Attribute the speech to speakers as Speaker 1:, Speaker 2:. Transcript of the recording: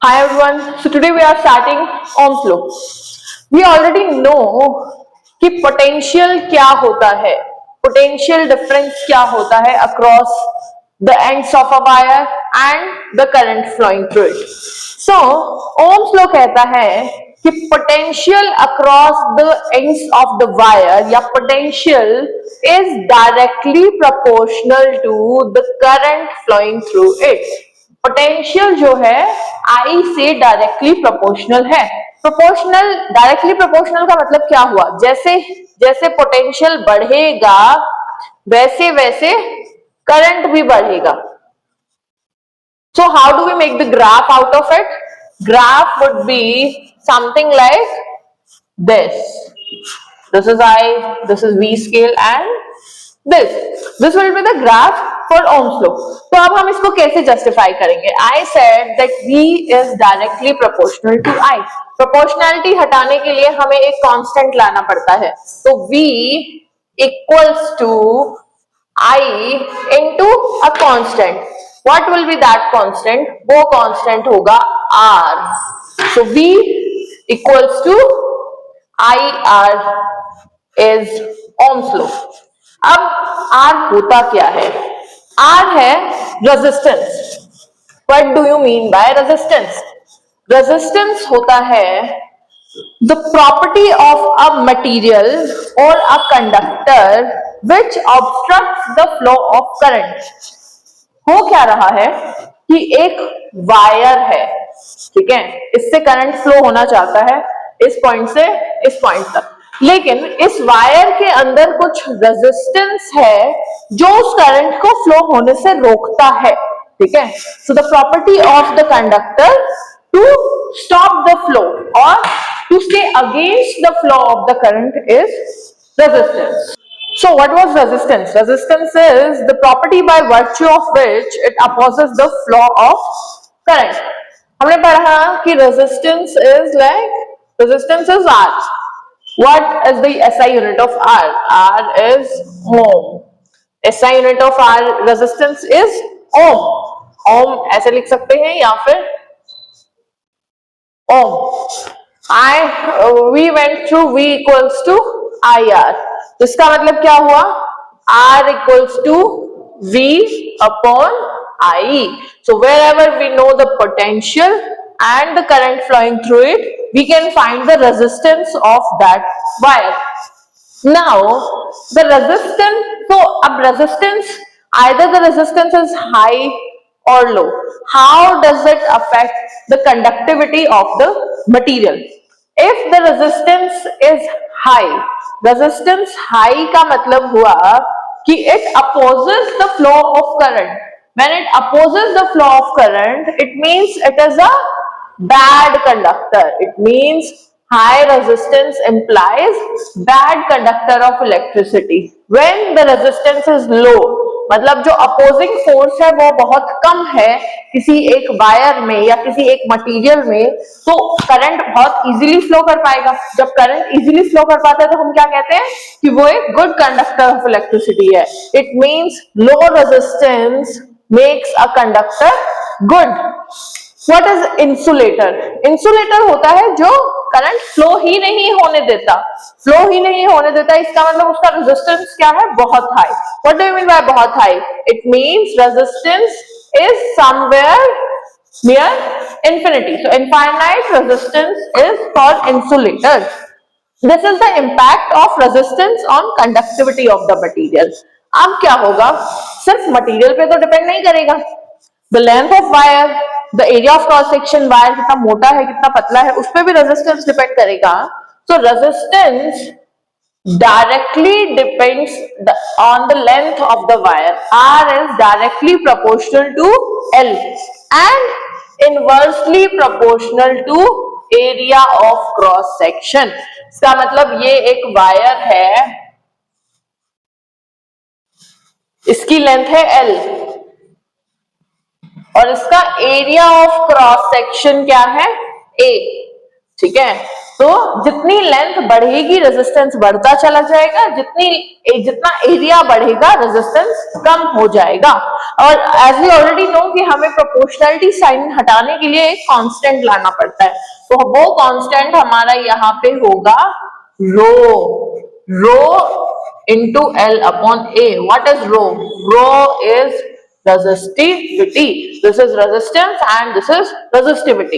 Speaker 1: Hi everyone. So today we are starting Ohm's law. We already know कि potential क्या होता है, potential difference क्या होता है across the ends of a wire and the current flowing through it. So Ohm's law कहता है कि potential across the ends of the wire या potential is directly proportional to the current flowing through it. Potential जो है I से directly proportional है. Proportional, directly proportional का मतलब क्या हुआ? जैसे जैसे पोटेंशियल बढ़ेगा वैसे वैसे करंट भी बढ़ेगा. So how do we make the graph out of it? Graph would be something like this. This is I, this is V scale and this will be the graph for Ohm's law. तो अब हम इसको कैसे justify करेंगे? I said that V is directly proportional to I. Proportionality हटाने के लिए हमें एक कांस्टेंट लाना पड़ता है. तो V equals to I into a constant. What will be that constant? वो constant होगा R. So V equals to IR is Ohm's law. अब R होता क्या है? R है resistance. What do you mean by resistance? Resistance होता है the property of a material or a conductor which obstructs the flow of current. हो क्या रहा है कि एक वायर है, ठीक है, इससे करंट फ्लो होना चाहता है इस पॉइंट से इस पॉइंट तक, लेकिन इस वायर के अंदर कुछ रेजिस्टेंस है जो उस करंट को फ्लो होने से रोकता है, ठीक है. So the property of the conductor to stop the flow और to stay against the flow of the current is resistance. So what was resistance? Resistance is the property by virtue of which it opposes the flow of current. हमने पढ़ा कि resistance is like, resistance is R. What is the SI unit of R? R is ohm. SI unit of R resistance is ohm. Ohm ऐसे लिख सकते हैं या फिर ohm. We went through V equals to IR. तो इसका मतलब क्या हुआ? R equals to V upon I. So wherever we know the potential and the current flowing through it, we can find the resistance of that wire. Now the resistance, so अब resistance, either the resistance is high or low. How does it affect the conductivity of the material? If the resistance is high, resistance high का मतलब हुआ कि it opposes the flow of current. When it opposes the flow of current, it means it is a bad conductor. It means high resistance implies bad conductor of electricity. When the resistance is low, मतलब जो opposing force है वो बहुत कम है किसी एक wire में या किसी एक मटेरियल में, तो करंट बहुत इजीली फ्लो कर पाएगा. जब करंट इजीली फ्लो कर पाता है तो हम क्या कहते हैं कि वो एक गुड कंडक्टर ऑफ इलेक्ट्रिसिटी है. It means low resistance makes a conductor good. What is insulator? Insulator होता है जो करंट फ्लो ही नहीं होने देता. फ्लो ही नहीं होने देता इसका मतलब उसका रेजिस्टेंस क्या है? बहुत high. What do you mean by बहुत high? It means resistance is somewhere near infinity. So infinite resistance is for insulator. This is the impact of resistance on conductivity of the material. अब क्या होगा? सिर्फ material पे तो depend नहीं करेगा. The length of wire, the area of cross section, wire कितना मोटा है कितना पतला है, उस पर भी रेजिस्टेंस डिपेंड करेगा. So resistance directly depends on the length of the wire. R is directly proportional to L and inversely proportional to area of cross section. इसका मतलब ये एक वायर है, इसकी लेंथ है L और इसका एरिया ऑफ क्रॉस सेक्शन क्या है? A. ठीक है, तो जितनी लेंथ बढ़ेगी रेजिस्टेंस बढ़ता चला जाएगा, जितना एरिया बढ़ेगा रेजिस्टेंस कम हो जाएगा। और एज वी ऑलरेडी नो कि हमें प्रोपोर्शनलिटी साइन हटाने के लिए एक कांस्टेंट लाना पड़ता है, तो वो कांस्टेंट हमारा यहाँ पे होगा रो into L upon A. What is rho? Rho is resistivity. This is resistance and this is resistivity.